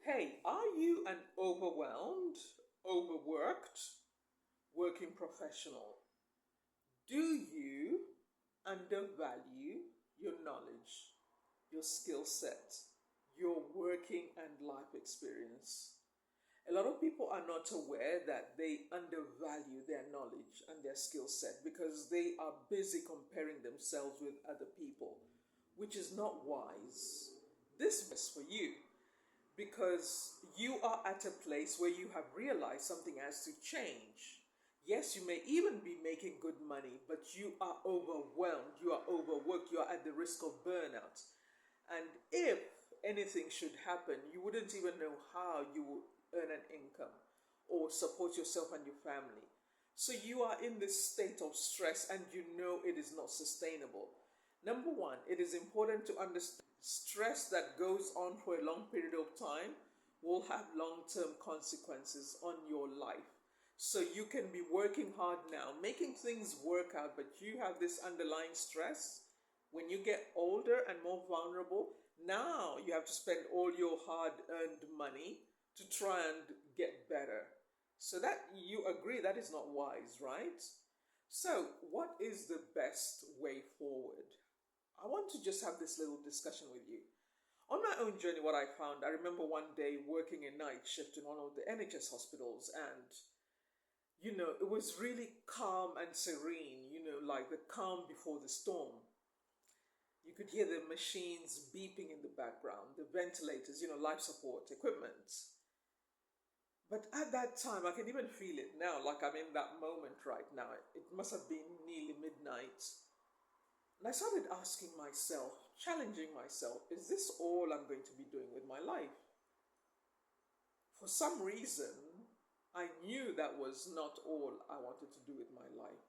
Hey, are you an overwhelmed, overworked working professional? Do you undervalue your knowledge, your skill set, your working and life experience? A lot of people are not aware that they undervalue their knowledge and their skill set because they are busy comparing themselves with other people, which is not wise. This is for you because you are at a place where you have realized something has to change. Yes, you may even be making good money, but you are overwhelmed, you are overworked, you are at the risk of burnout. And if anything should happen, you wouldn't even know how you will earn an income or support yourself and your family. So you are in this state of stress and you know it is not sustainable. Number one, it is important to understand stress that goes on for a long period of time will have long term consequences on your life. So you can be working hard now, making things work out, but you have this underlying stress. When you get older and more vulnerable, now you have to spend all your hard earned money to try and get better. So that you agree that is not wise, right? So, what is the best way forward? I want to just have this little discussion with you. On my own journey, what I found, I remember one day working a night shift in one of the NHS hospitals, and it was really calm and serene, like the calm before the storm. You could hear the machines beeping in the background, the ventilators, life support equipment. But at that time, I can even feel it now, like I'm in that moment right now. It must have been nearly midnight. And I started asking myself, challenging myself, is this all I'm going to be doing with my life? For some reason, I knew that was not all I wanted to do with my life.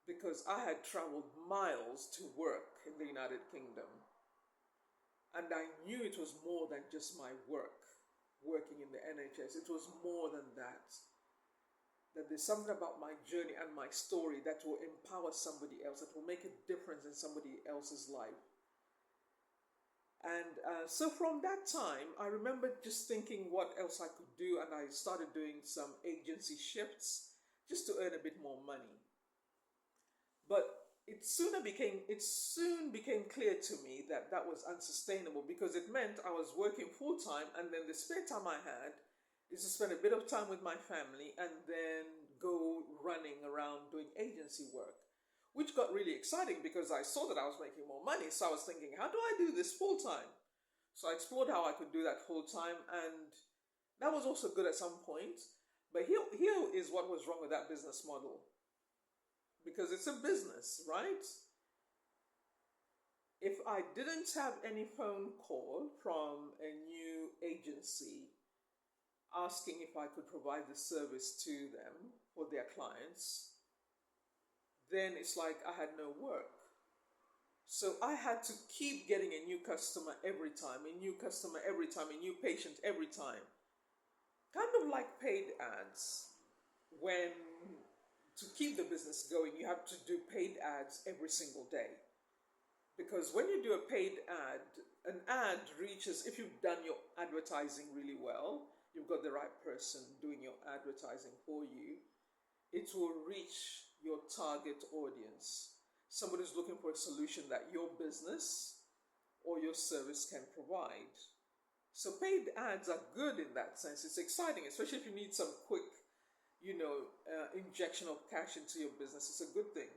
Because I had traveled miles to work in the United Kingdom. And I knew it was more than just my work, working in the NHS. It was more than that. That there's something about my journey and my story that will empower somebody else, that will make a difference in somebody else's life. And so from that time, I remember just thinking what else I could do, and I started doing some agency shifts just to earn a bit more money. But it soon became clear to me that that was unsustainable because it meant I was working full time, and then the spare time I had is to spend a bit of time with my family and then go running around doing agency work, which got really exciting because I saw that I was making more money. So I was thinking, how do I do this full time? So I explored how I could do that full time, and that was also good at some point. But here is what was wrong with that business model, because it's a business, right? If I didn't have any phone call from a new agency asking if I could provide the service to them for their clients, then it's like I had no work. So I had to keep getting a new customer every time, a new customer every time, a new patient every time. Kind of like paid ads. When to keep the business going, you have to do paid ads every single day. Because when you do a paid ad, an ad reaches, if you've done your advertising really well, you've got the right person doing your advertising for you, it will reach your target audience. Somebody who's looking for a solution that your business or your service can provide. So paid ads are good in that sense. It's exciting, especially if you need some quick, injection of cash into your business. It's a good thing.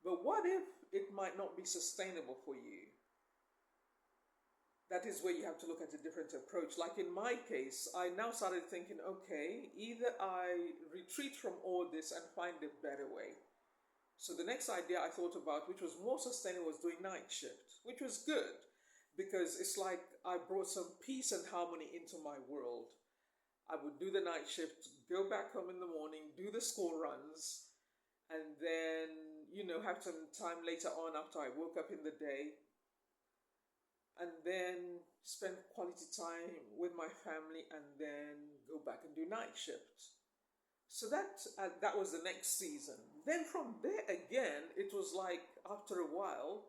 But what if it might not be sustainable for you? That is where you have to look at a different approach. Like in my case, I now started thinking, okay, either I retreat from all this and find a better way. So the next idea I thought about, which was more sustainable, was doing night shift, which was good because it's like I brought some peace and harmony into my world. I would do the night shift, go back home in the morning, do the school runs, and then, have some time later on after I woke up in the day, and then spend quality time with my family, and then go back and do night shift. So that was the next season. Then from there again, it was like after a while,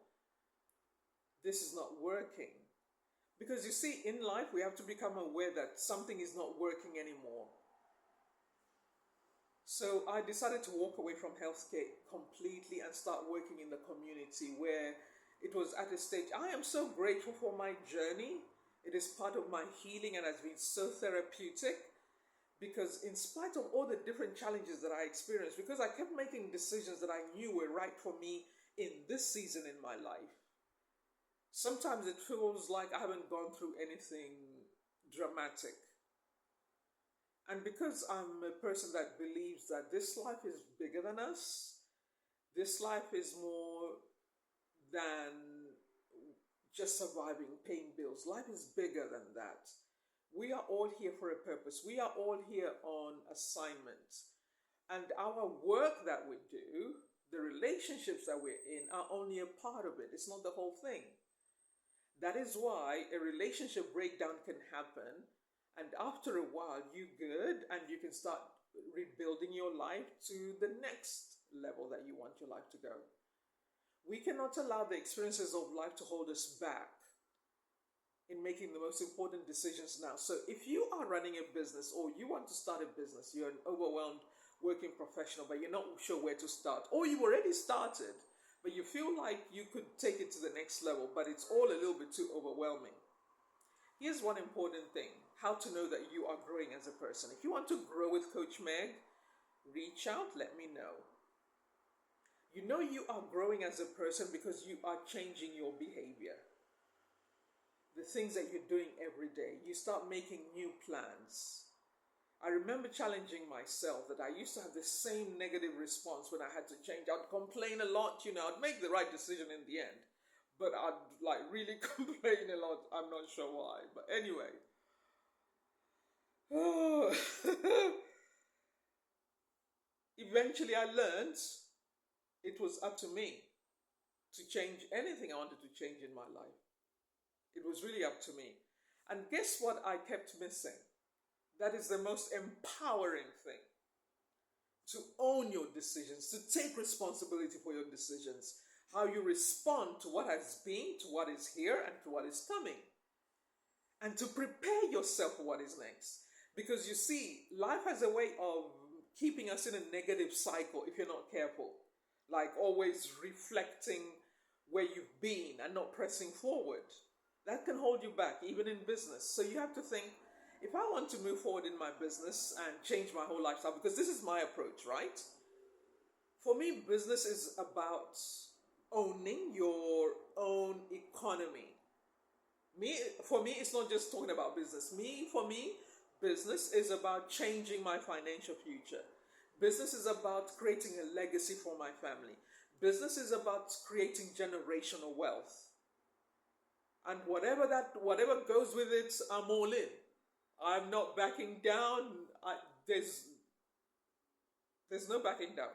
this is not working. Because you see, in life, we have to become aware that something is not working anymore. So I decided to walk away from healthcare completely and start working in the community where it was at a stage. I am so grateful for my journey. It is part of my healing and has been so therapeutic because, in spite of all the different challenges that I experienced, because I kept making decisions that I knew were right for me in this season in my life, sometimes it feels like I haven't gone through anything dramatic. And because I'm a person that believes that this life is bigger than us, this life is more than just surviving, paying bills. Life is bigger than that. We are all here for a purpose. We are all here on assignment. And our work that we do, the relationships that we're in, are only a part of it. It's not the whole thing. That is why a relationship breakdown can happen. And after a while, you're good and you can start rebuilding your life to the next level that you want your life to go. We cannot allow the experiences of life to hold us back in making the most important decisions now. So if you are running a business or you want to start a business, you're an overwhelmed working professional, but you're not sure where to start, or you've already started, but you feel like you could take it to the next level, but it's all a little bit too overwhelming. Here's one important thing: how to know that you are growing as a person. If you want to grow with Coach Meg, reach out, let me know. You know you are growing as a person because you are changing your behavior. The things that you're doing every day. You start making new plans. I remember challenging myself that I used to have the same negative response when I had to change. I'd complain a lot, I'd make the right decision in the end. But I'd really complain a lot. I'm not sure why. But anyway. Eventually I learned it was up to me to change anything I wanted to change in my life. It was really up to me. And guess what I kept missing? That is the most empowering thing. To own your decisions, to take responsibility for your decisions. How you respond to what has been, to what is here, and to what is coming. And to prepare yourself for what is next. Because you see, life has a way of keeping us in a negative cycle if you're not careful. Like always reflecting where you've been and not pressing forward. That can hold you back, even in business. So you have to think, if I want to move forward in my business and change my whole lifestyle, because this is my approach, right? For me, business is about owning your own economy. For me, it's not just talking about business. For me, business is about changing my financial future. Business is about creating a legacy for my family. Business is about creating generational wealth. And whatever goes with it, I'm all in. I'm not backing down. There's no backing down.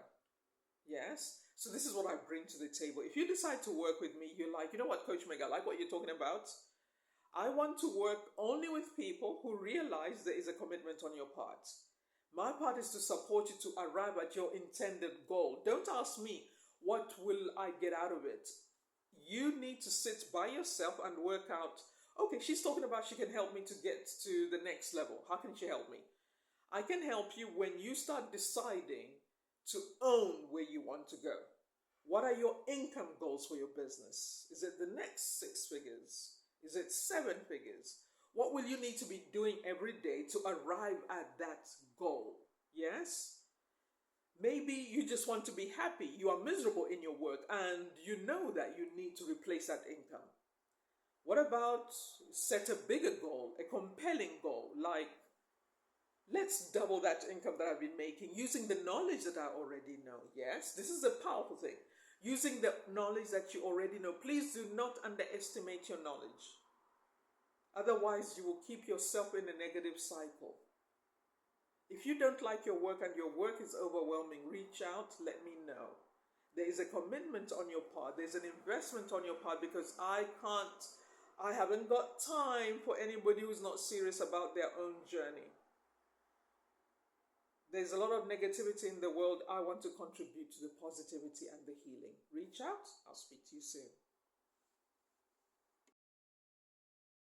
Yes? So this is what I bring to the table. If you decide to work with me, you're like, you know what, Coach Meg, I like what you're talking about. I want to work only with people who realize there is a commitment on your part. My part is to support you to arrive at your intended goal. Don't ask me, what will I get out of it? You need to sit by yourself and work out, okay, she's talking about she can help me to get to the next level. How can she help me? I can help you when you start deciding to own where you want to go. What are your income goals for your business? Is it the next 6 figures? Is it 7 figures? What will you need to be doing every day to arrive at that goal? Yes? Maybe you just want to be happy. You are miserable in your work and you know that you need to replace that income. What about set a bigger goal, a compelling goal, like let's double that income that I've been making using the knowledge that I already know. Yes, this is a powerful thing. Using the knowledge that you already know. Please do not underestimate your knowledge. Otherwise, you will keep yourself in a negative cycle. If you don't like your work and your work is overwhelming, reach out, let me know. There is a commitment on your part. There's an investment on your part because I haven't got time for anybody who's not serious about their own journey. There's a lot of negativity in the world. I want to contribute to the positivity and the healing. Reach out. I'll speak to you soon.